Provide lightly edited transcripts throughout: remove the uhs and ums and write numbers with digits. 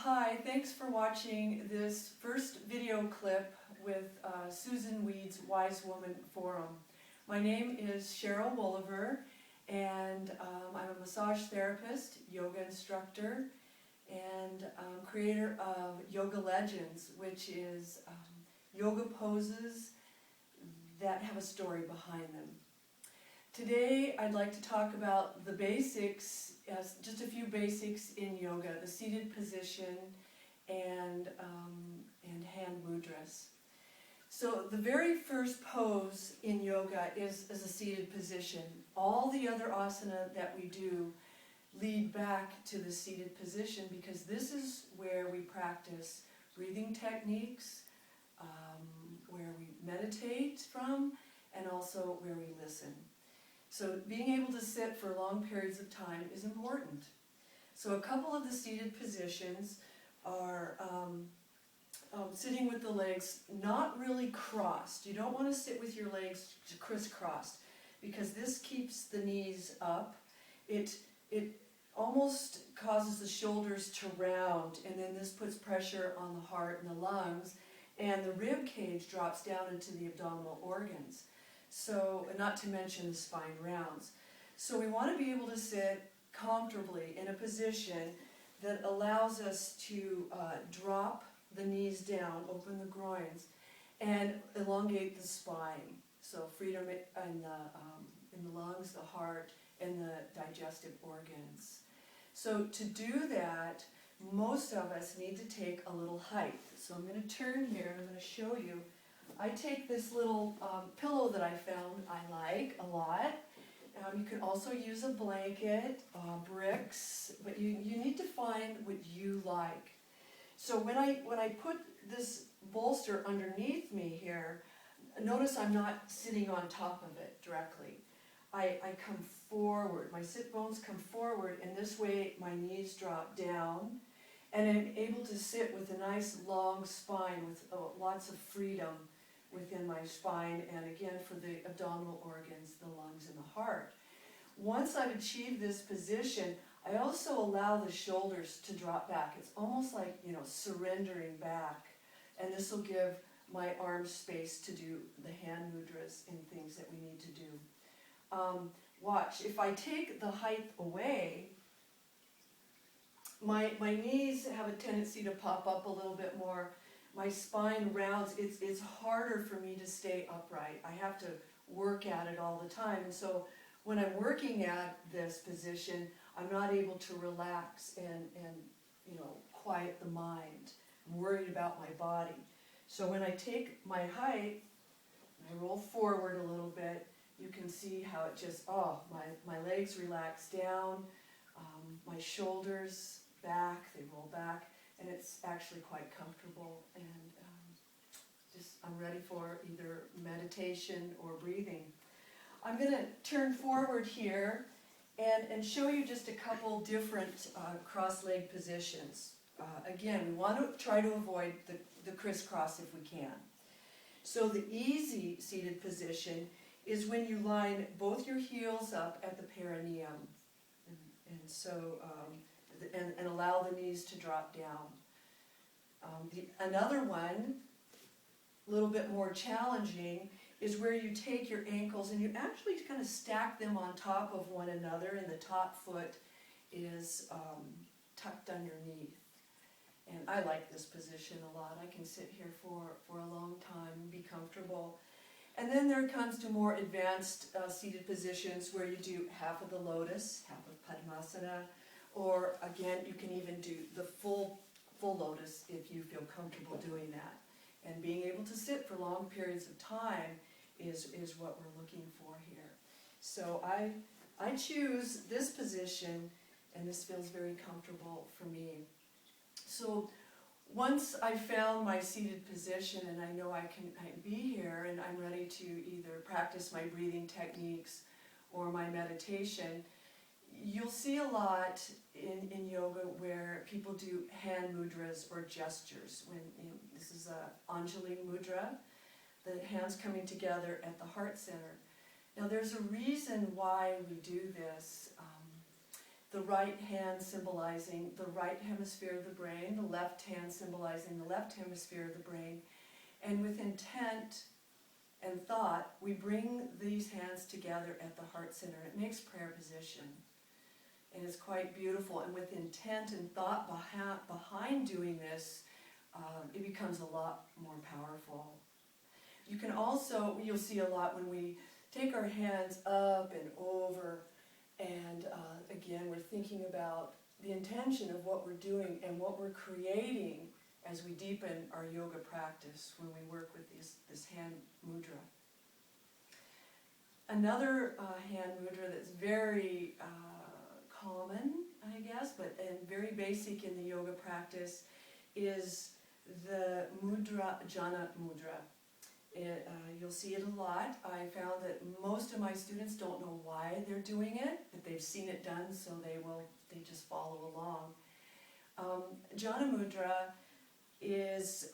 Hi, thanks for watching this first video clip with Susan Weed's Wise Woman Forum. My name is Sheryl Wolover, and I'm a massage therapist, yoga instructor, and creator of Yoga Legends, which is yoga poses that have a story behind them. Today I'd like to talk about the basics, just a few basics in yoga, the seated position and hand mudras. So the very first pose in yoga is a seated position. All the other asana that we do lead back to the seated position because this is where we practice breathing techniques, where we meditate from, and also where we listen. So being able to sit for long periods of time is important. So a couple of the seated positions are sitting with the legs not really crossed. You don't want to sit with your legs crisscrossed because this keeps the knees up. It almost causes the shoulders to round, and then this puts pressure on the heart and the lungs, and the rib cage drops down into the abdominal organs. So, not to mention the spine rounds. So we want to be able to sit comfortably in a position that allows us to drop the knees down, open the groins, and elongate the spine. So freedom in the lungs, the heart, and the digestive organs. So to do that, most of us need to take a little height. So I'm going to turn here and I'm going to show you. I take this little pillow that I found I like a lot. You can also use a blanket, bricks, but you need to find what you like. So when I put this bolster underneath me here, notice I'm not sitting on top of it directly. I come forward, my sit bones come forward, and this way my knees drop down, and I'm able to sit with a nice long spine with lots of freedom within my spine, and again for the abdominal organs, the lungs, and the heart. Once I've achieved this position, I also allow the shoulders to drop back. It's almost like, surrendering back, and this will give my arms space to do the hand mudras and things that we need to do. Watch, if I take the height away, my knees have a tendency to pop up a little bit more. My spine rounds, it's harder for me to stay upright. I have to work at it all the time. And so when I'm working at this position, I'm not able to relax and quiet the mind. I'm worried about my body. So when I take my height, and I roll forward a little bit, you can see how it just, my legs relax down, my shoulders back, they roll back. And it's actually quite comfortable, and I'm ready for either meditation or breathing. I'm going to turn forward here and show you just a couple different cross-leg positions. Again, we want to try to avoid the crisscross if we can. So the easy seated position is when you line both your heels up at the perineum, and allow the knees to drop down. Another one, a little bit more challenging, is where you take your ankles and you actually kind of stack them on top of one another, and the top foot is tucked underneath. And I like this position a lot. I can sit here for a long time and be comfortable. And then there comes to more advanced seated positions where you do half of the lotus, half of Padmasana, or again, you can even do the full lotus if you feel comfortable doing that. And being able to sit for long periods of time is what we're looking for here. So I choose this position, and this feels very comfortable for me. So once I found my seated position and I know I can be here and I'm ready to either practice my breathing techniques or my meditation, you'll see a lot in yoga where people do hand mudras or gestures. This is a Anjali mudra, the hands coming together at the heart center. Now there's a reason why we do this. the right hand symbolizing the right hemisphere of the brain, the left hand symbolizing the left hemisphere of the brain. And with intent and thought, we bring these hands together at the heart center. It makes prayer position. And it's quite beautiful. And with intent and thought behind doing this, it becomes a lot more powerful. You can also, you'll see a lot when we take our hands up and over, and again, we're thinking about the intention of what we're doing and what we're creating as we deepen our yoga practice when we work with this hand mudra. Another hand mudra that's very common, I guess, and very basic in the yoga practice is the mudra, Jana mudra. You'll see it a lot. I found that most of my students don't know why they're doing it, but they've seen it done, so they just follow along. Jana mudra is,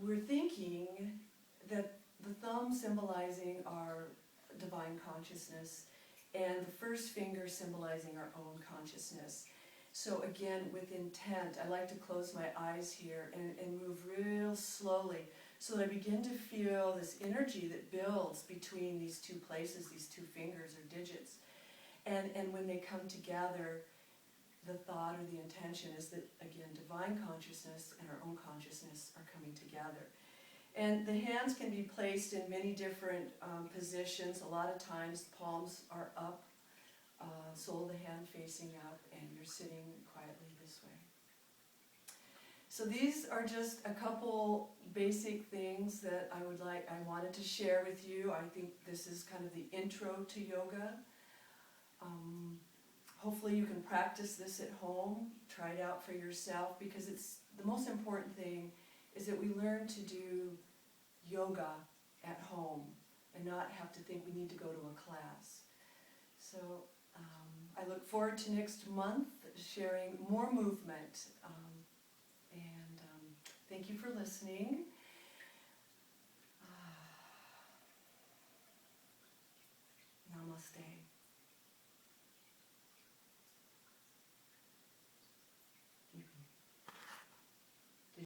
we're thinking that the thumb symbolizing our divine consciousness and the first finger symbolizing our own consciousness. So again, with intent, I like to close my eyes here and move real slowly so that I begin to feel this energy that builds between these two places, these two fingers or digits. And when they come together, the thought or the intention is that, again, divine consciousness and our own consciousness are coming together. And the hands can be placed in many different positions. A lot of times the palms are up, sole of the hand facing up, and you're sitting quietly this way. So these are just a couple basic things that I wanted to share with you. I think this is kind of the intro to yoga. Hopefully you can practice this at home, try it out for yourself, because it's the most important thing is that we learn to do yoga at home and not have to think we need to go to a class. So I look forward to next month sharing more movement. Thank you for listening. Namaste.